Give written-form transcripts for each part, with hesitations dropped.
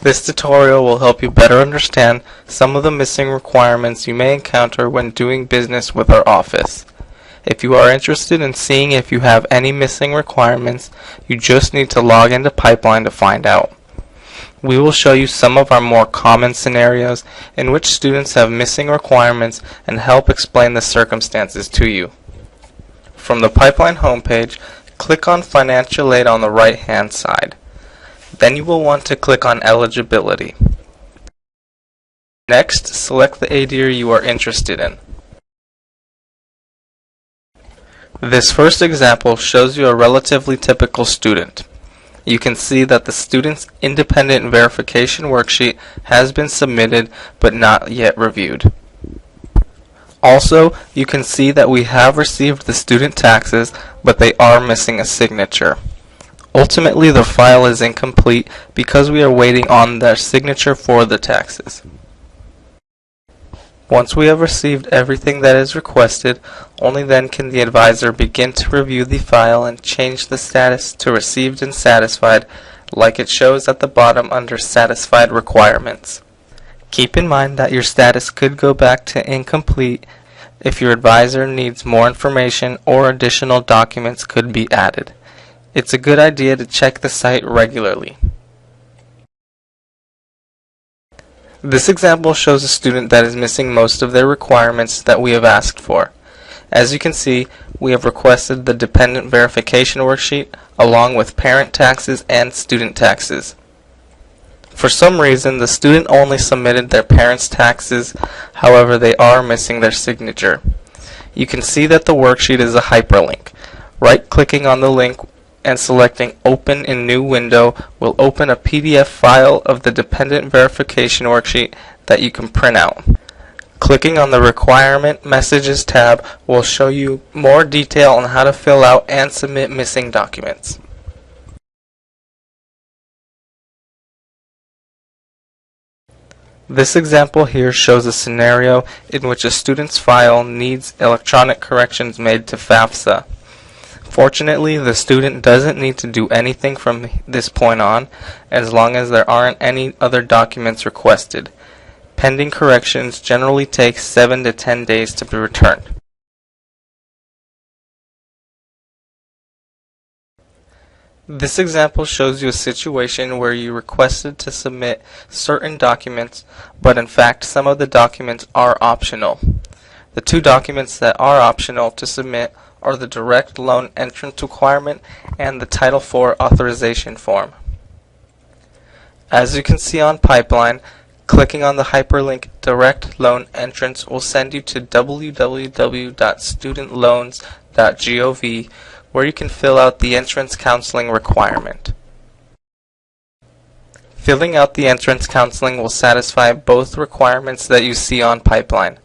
This tutorial will help you better understand some of the missing requirements you may encounter when doing business with our office. If you are interested in seeing if you have any missing requirements, you just need to log into Pipeline to find out. We will show you some of our more common scenarios in which students have missing requirements and help explain the circumstances to you. From the Pipeline homepage, click on Financial Aid on the right-hand side. Then you will want to click on Eligibility. Next, select the aid year you are interested in. This first example shows you a relatively typical student. You can see that the student's independent verification worksheet has been submitted but not yet reviewed. Also, you can see that we have received the student taxes, but they are missing a signature. Ultimately, the file is incomplete because we are waiting on their signature for the taxes. Once we have received everything that is requested, only then can the advisor begin to review the file and change the status to received and satisfied, like it shows at the bottom under Satisfied Requirements. Keep in mind that your status could go back to incomplete if your advisor needs more information or additional documents could be added. It's a good idea to check the site regularly. This example shows a student that is missing most of their requirements that we have asked for. As you can see, we have requested the dependent verification worksheet along with parent taxes and student taxes. For some reason, the student only submitted their parents' taxes, however they are missing their signature. You can see that the worksheet is a hyperlink. Right-clicking on the link and selecting Open in New Window will open a PDF file of the Dependent Verification Worksheet that you can print out. Clicking on the Requirement Messages tab will show you more detail on how to fill out and submit missing documents. This example here shows a scenario in which a student's file needs electronic corrections made to FAFSA. Fortunately, the student doesn't need to do anything from this point on, as long as there aren't any other documents requested. Pending corrections generally take 7 to 10 days to be returned. This example shows you a situation where you requested to submit certain documents, but in fact some of the documents are optional. The two documents that are optional to submit are the direct loan entrance requirement and the Title IV authorization form. As you can see on Pipeline, clicking on the hyperlink Direct Loan Entrance will send you to www.studentloans.gov, where you can fill out the entrance counseling requirement. Filling out the entrance counseling will satisfy both requirements that you see on Pipeline.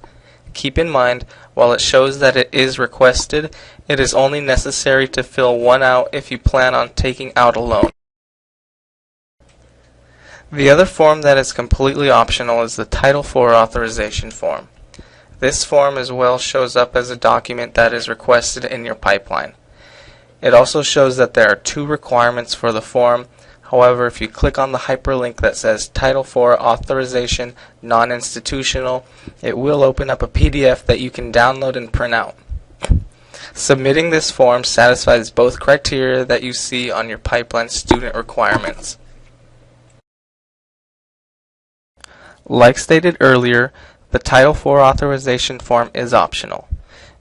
Keep in mind, while it shows that it is requested, it is only necessary to fill one out if you plan on taking out a loan. The other form that is completely optional is the Title IV authorization form. This form as well shows up as a document that is requested in your Pipeline. It also shows that there are two requirements for the form. However, if you click on the hyperlink that says Title IV Authorization Non-Institutional, it will open up a PDF that you can download and print out. Submitting this form satisfies both criteria that you see on your Pipeline student requirements. Like stated earlier, the Title IV authorization form is optional.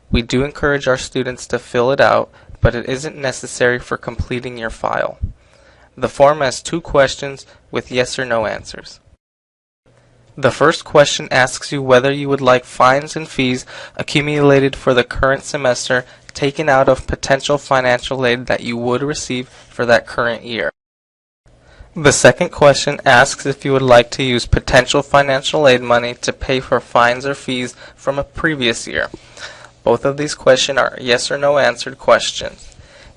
We do encourage our students to fill it out, but it isn't necessary for completing your file. The form has two questions with yes or no answers. The first question asks you whether you would like fines and fees accumulated for the current semester taken out of potential financial aid that you would receive for that current year. The second question asks if you would like to use potential financial aid money to pay for fines or fees from a previous year. Both of these questions are yes or no answered questions.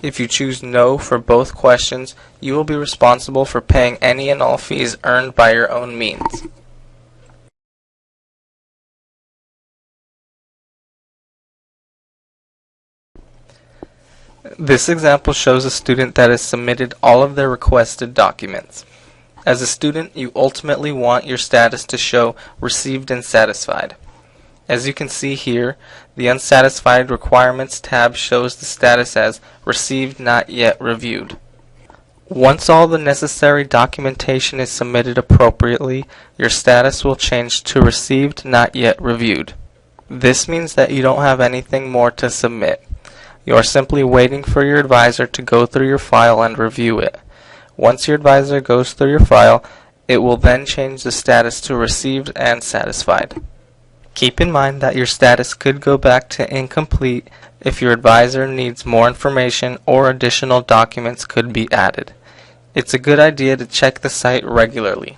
If you choose no for both questions, you will be responsible for paying any and all fees earned by your own means. This example shows a student that has submitted all of their requested documents. As a student, you ultimately want your status to show received and satisfied. As you can see here, the Unsatisfied Requirements tab shows the status as Received Not Yet Reviewed. Once all the necessary documentation is submitted appropriately, your status will change to Received Not Yet Reviewed. This means that you don't have anything more to submit. You are simply waiting for your advisor to go through your file and review it. Once your advisor goes through your file, it will then change the status to Received and Satisfied. Keep in mind that your status could go back to incomplete if your advisor needs more information or additional documents could be added. It's a good idea to check the site regularly.